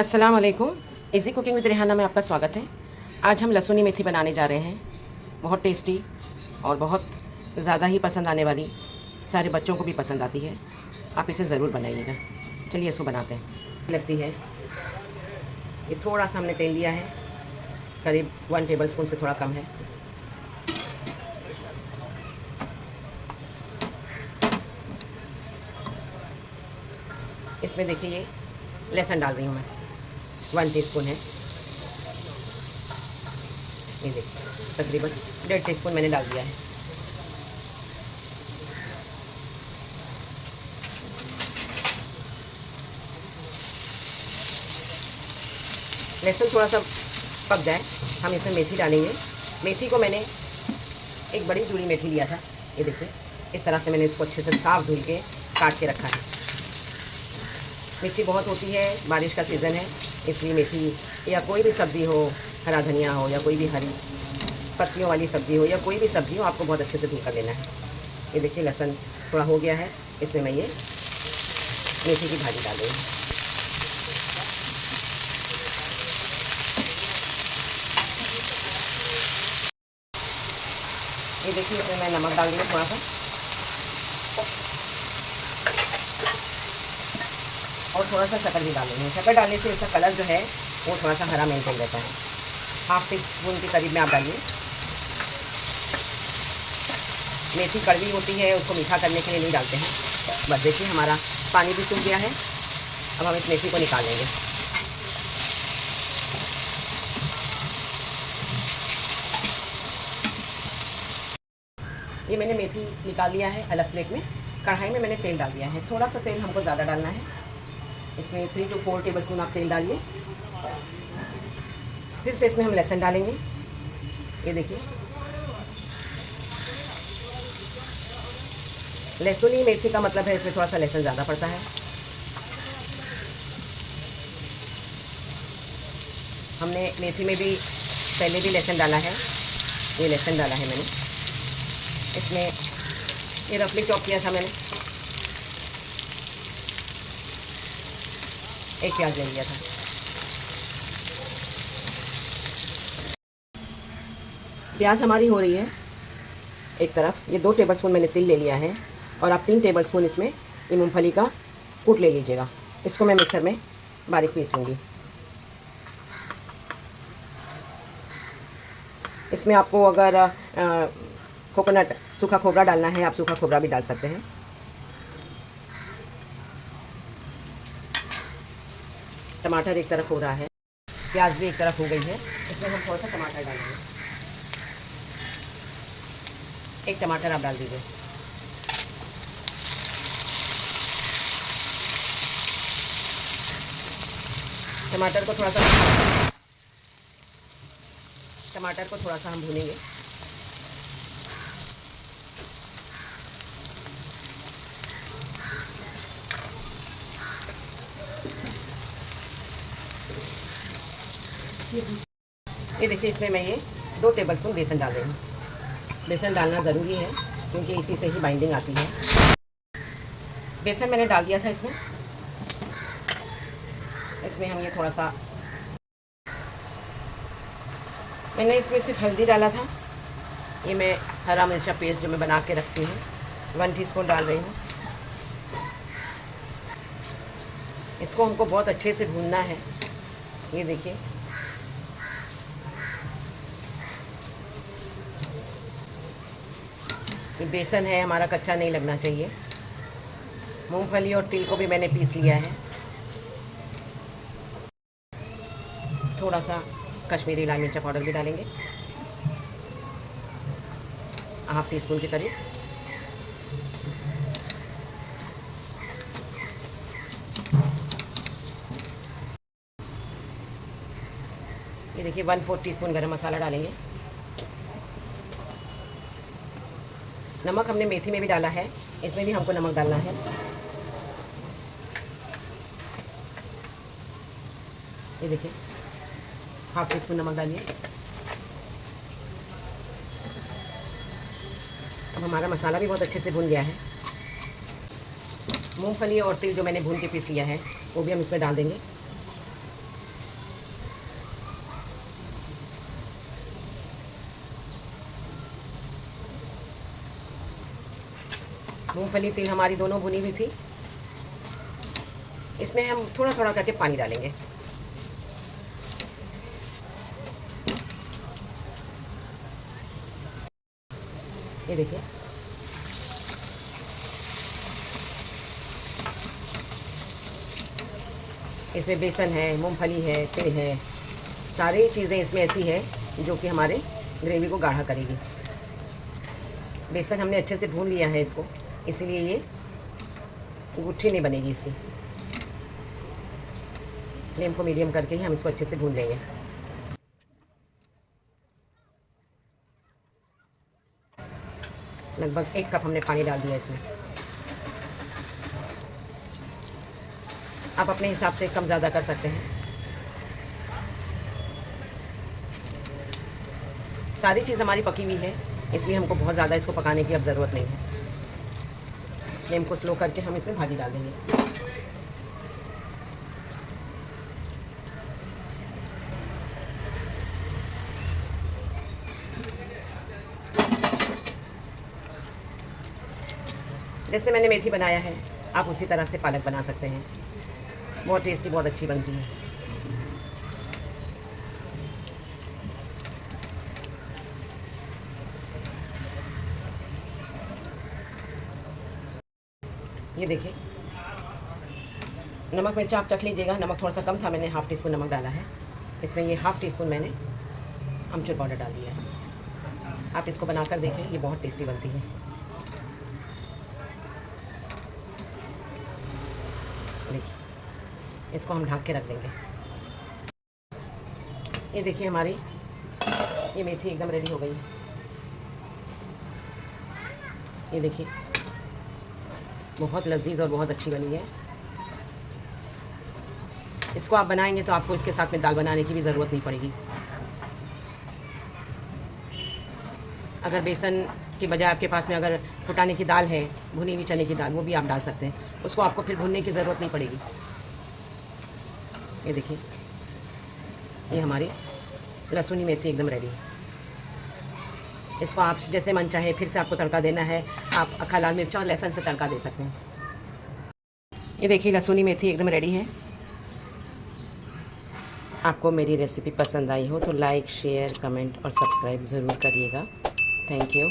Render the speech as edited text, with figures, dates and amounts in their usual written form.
अस्सलाम वालेकुम। Easy cooking with Rehana में आपका स्वागत है। आज हम लहसुनी मेथी बनाने जा रहे हैं। बहुत टेस्टी और बहुत ज़्यादा ही पसंद आने वाली, सारे बच्चों को भी पसंद आती है। आप इसे ज़रूर बनाइएगा। चलिए इसको बनाते हैं। लगती है ये थोड़ा सा हमने तेल लिया है, करीब 1 टेबल स्पून से थोड़ा कम है। इसमें देखिए ये लहसुन डाल रही हूँ मैं, 1 टीस्पून है। ये देखिए तकरीबन 1.5 टीस्पून मैंने डाल दिया है। लहसुन थोड़ा सा पक जाए, हम इसमें मेथी डालेंगे। मेथी को मैंने एक बड़ी चूड़ी मेथी लिया था। ये देखिए इस तरह से मैंने इसको अच्छे से साफ धुल के काट के रखा है। मिर्ची बहुत होती है, बारिश का सीज़न है, इसलिए मेथी या कोई भी सब्ज़ी हो, हरा धनिया हो या कोई भी हरी पत्तियों वाली सब्ज़ी हो या कोई भी सब्ज़ी हो, आपको बहुत अच्छे से धुल कर लेना है। ये देखिए लहसुन थोड़ा हो गया है, इसमें मैं ये मेथी की भाजी डाल दूँगी। ये देखिए इसमें मैं नमक डाल दूँगी थोड़ा सा, और थोड़ा सा शक्कर भी डालूंगी। शक्कर डालने से इसका कलर जो है वो थोड़ा सा हरा मेंटेन रहता है। 1/2 टीस्पून के करीब में आप डालिए। मेथी कड़वी होती है, उसको मीठा करने के लिए नहीं डालते हैं। बस देखिए हमारा पानी भी सूख गया है। अब हम इस मेथी को निकाल लेंगे। ये मैंने मेथी निकाल लिया है अलग प्लेट में। कढ़ाई में मैंने तेल डाल दिया है। थोड़ा सा तेल हमको ज़्यादा डालना है। इसमें 3 to 4 टेबल स्पून आप तेल डालिए। फिर से इसमें हम लहसुन डालेंगे। ये देखिए लहसुनी मेथी का मतलब है इसमें थोड़ा सा लहसुन ज़्यादा पड़ता है। हमने मेथी में भी पहले भी लहसुन डाला है। ये लहसुन डाला है मैंने इसमें। ये रफली चॉप किया था मैंने। एक प्याज ले लिया था। प्याज हमारी हो रही है एक तरफ। ये 2 टेबल स्पून मैंने तिल ले लिया है, और आप 3 टेबल स्पून इसमें ये मूंगफली का कूट ले लीजिएगा। इसको मैं मिक्सर में बारीक पीसूँगी। इसमें आपको अगर कोकोनट सूखा खोबरा डालना है, आप सूखा खोबरा भी डाल सकते हैं। टमाटर एक तरफ हो रहा है, प्याज भी एक तरफ हो गई है। इसमें हम थोड़ा सा टमाटर डालेंगे। 1 टमाटर आप डाल दीजिए। टमाटर को थोड़ा सा हम भूनेंगे। ये देखिए इसमें मैं ये 2 टेबल स्पून बेसन डाल रही हूँ। बेसन डालना ज़रूरी है क्योंकि इसी से ही बाइंडिंग आती है। बेसन मैंने डाल दिया था इसमें। इसमें हम ये थोड़ा सा, मैंने इसमें सिर्फ हल्दी डाला था। ये मैं हरा मिर्चा पेस्ट जो मैं बना के रखती हूँ 1 टीस्पून डाल रही हूँ। इसको हमको बहुत अच्छे से भूनना है। ये देखिए ये बेसन है हमारा, कच्चा नहीं लगना चाहिए। मूंगफली और तिल को भी मैंने पीस लिया है। थोड़ा सा कश्मीरी लाल मिर्चा पाउडर भी डालेंगे, 1/2 टीस्पून के करीब। ये देखिए 1/4 टीस्पून गरम मसाला डालेंगे। नमक हमने मेथी में भी डाला है, इसमें भी हमको नमक डालना है। ये देखिए 1/2 टीस्पून नमक डालिए। अब हमारा मसाला भी बहुत अच्छे से भुन गया है। मूंगफली और तिल जो मैंने भून के पीस लिया है वो भी हम इसमें डाल देंगे। मूंगफली तिल हमारी दोनों भुनी हुई थी। इसमें हम थोड़ा थोड़ा करके पानी डालेंगे। ये देखिए, इसमें बेसन है, मूंगफली है, तिल है, सारी चीज़ें इसमें ऐसी है जो कि हमारे ग्रेवी को गाढ़ा करेगी। बेसन हमने अच्छे से भून लिया है इसको, इसीलिए ये गुठली नहीं बनेगी। इसकी फ्लेम को मीडियम करके ही हम इसको अच्छे से भून लेंगे। लगभग 1 कप हमने पानी डाल दिया इसमें। आप अपने हिसाब से कम ज़्यादा कर सकते हैं। सारी चीज़ हमारी पकी हुई है, इसलिए हमको बहुत ज़्यादा इसको पकाने की अब ज़रूरत नहीं है। फ्लेम को स्लो करके हम इसमें भाजी डाल देंगे। जैसे मैंने मेथी बनाया है, आप उसी तरह से पालक बना सकते हैं। बहुत टेस्टी, बहुत अच्छी बनती है। ये देखिए, नमक मिर्चा आप चख लीजिएगा। नमक थोड़ा सा कम था, मैंने हाफ़ टी स्पून नमक डाला है। इसमें ये हाफ़ टी स्पून मैंने अमचूर पाउडर डाल दिया है। आप इसको बनाकर देखें, ये बहुत टेस्टी बनती है। देखिए, इसको हम ढक के रख देंगे। ये देखिए, हमारी ये मेथी एकदम रेडी हो गई है। ये देखिए, बहुत लजीज और बहुत अच्छी बनी है। इसको आप बनाएंगे तो आपको इसके साथ में दाल बनाने की भी ज़रूरत नहीं पड़ेगी। अगर बेसन की बजाय आपके पास में अगर फुटाने की दाल है, भुनी हुई चने की दाल, वो भी आप डाल सकते हैं। उसको आपको फिर भूनने की ज़रूरत नहीं पड़ेगी। ये देखिए, ये हमारी लहसुनी मेथी एकदम रेडी है। इसको आप जैसे मन चाहे फिर से आपको तड़का देना है, आप अक्खा लाल मिर्चा और लहसुन से तड़का दे सकते हैं। ये देखिए, लहसुनी मेथी एकदम रेडी है। आपको मेरी रेसिपी पसंद आई हो तो लाइक, शेयर, कमेंट और सब्सक्राइब ज़रूर करिएगा। Thank you.